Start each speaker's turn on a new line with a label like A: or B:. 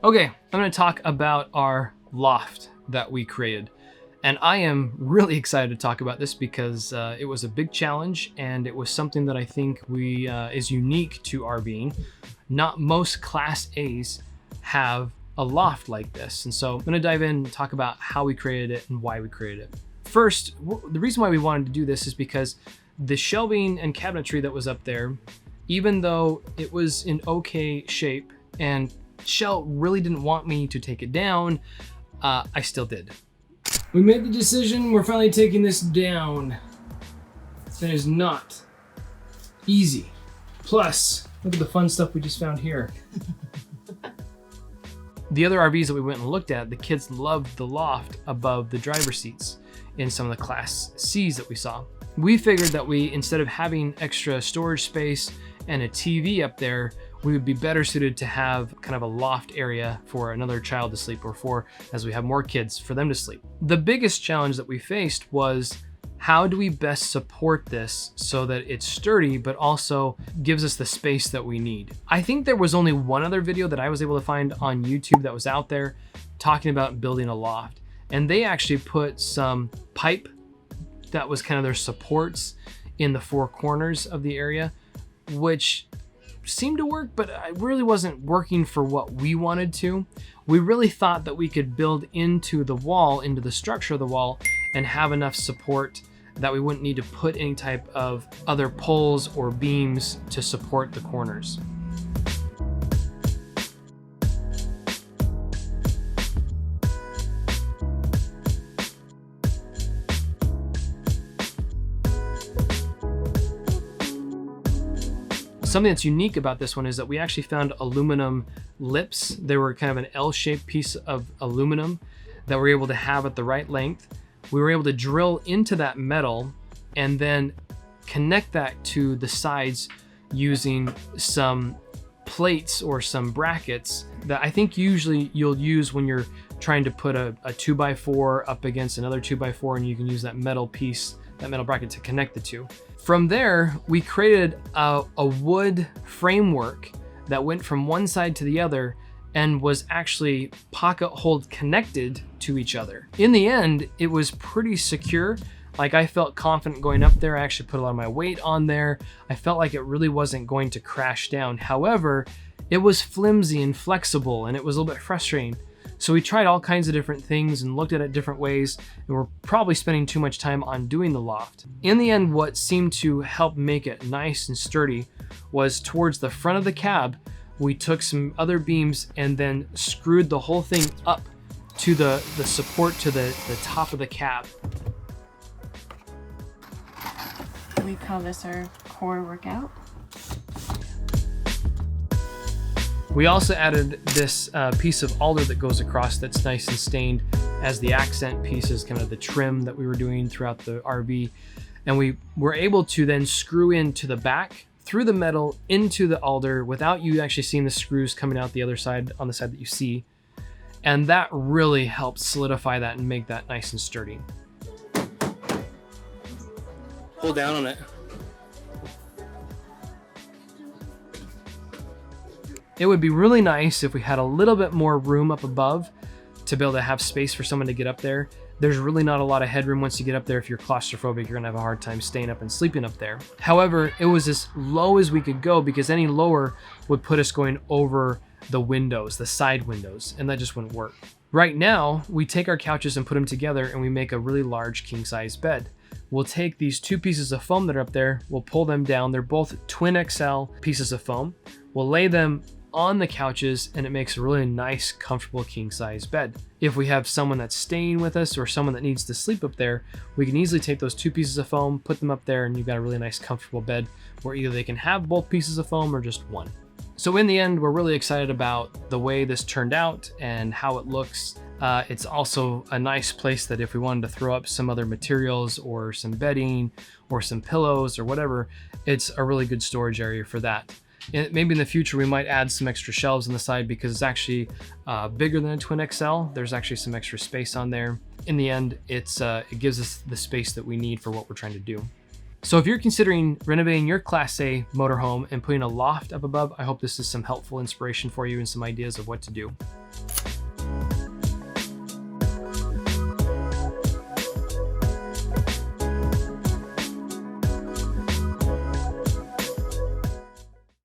A: Okay, I'm gonna talk about our loft that we created. And I am really excited to talk about this because it was a big challenge and it was something that I think is unique to RVing. Not most Class A's have a loft like this. And so I'm gonna dive in and talk about how we created it and why we created it. First, the reason why we wanted to do this is because the shelving and cabinetry that was up there, even though it was in okay shape and Shell really didn't want me to take it down, I still did. We made the decision, we're finally taking this down. That is not easy. Plus, look at the fun stuff we just found here. The other RVs that we went and looked at, the kids loved the loft above the driver's seats in some of the Class C's that we saw. We figured that instead of having extra storage space and a TV up there, we would be better suited to have kind of a loft area for another child to sleep, or for, as we have more kids, for them to sleep. The biggest challenge that we faced was, how do we best support this so that it's sturdy, but also gives us the space that we need? I think there was only one other video that I was able to find on YouTube that was out there talking about building a loft. And they actually put some pipe that was kind of their supports in the four corners of the area, which seemed to work, but it really wasn't working for what we wanted to. We really thought that we could build into the wall, into the structure of the wall, and have enough support that we wouldn't need to put any type of other poles or beams to support the corners. Something that's unique about this one is that we actually found aluminum lips. They were kind of an L-shaped piece of aluminum that we're able to have at the right length. We were able to drill into that metal and then connect that to the sides using some plates or some brackets that I think usually you'll use when you're trying to put a 2x4 up against another 2x4, and you can use that metal piece, that metal bracket, to connect the two. From there, we created a wood framework that went from one side to the other and was actually pocket hole connected to each other. In the end, it was pretty secure. Like, I felt confident going up there. I actually put a lot of my weight on there. I felt like it really wasn't going to crash down. However, it was flimsy and flexible, and it was a little bit frustrating. So we tried all kinds of different things and looked at it different ways, and we're probably spending too much time on doing the loft. In the end, what seemed to help make it nice and sturdy was towards the front of the cab, we took some other beams and then screwed the whole thing up to the support to the top of the cab.
B: We call this our core workout.
A: We also added this piece of alder that goes across that's nice and stained as the accent pieces, kind of the trim that we were doing throughout the RV. And we were able to then screw into the back through the metal into the alder without you actually seeing the screws coming out the other side, on the side that you see. And that really helped solidify that and make that nice and sturdy. Pull down on it. It would be really nice if we had a little bit more room up above to be able to have space for someone to get up there. There's really not a lot of headroom once you get up there. If you're claustrophobic, you're gonna have a hard time staying up and sleeping up there. However, it was as low as we could go because any lower would put us going over the windows, the side windows, and that just wouldn't work. Right now, we take our couches and put them together and we make a really large king-size bed. We'll take these two pieces of foam that are up there, we'll pull them down. They're both twin XL pieces of foam. We'll lay them on the couches and it makes a really nice, comfortable king-size bed. If we have someone that's staying with us or someone that needs to sleep up there, we can easily take those two pieces of foam, put them up there, and you've got a really nice, comfortable bed where either they can have both pieces of foam or just one. So in the end, we're really excited about the way this turned out and how it looks. It's also a nice place that if we wanted to throw up some other materials or some bedding or some pillows or whatever, it's a really good storage area for that. And maybe in the future, we might add some extra shelves on the side because it's actually bigger than a twin XL. There's actually some extra space on there. In the end, it gives us the space that we need for what we're trying to do. So if you're considering renovating your Class A motorhome and putting a loft up above, I hope this is some helpful inspiration for you and some ideas of what to do.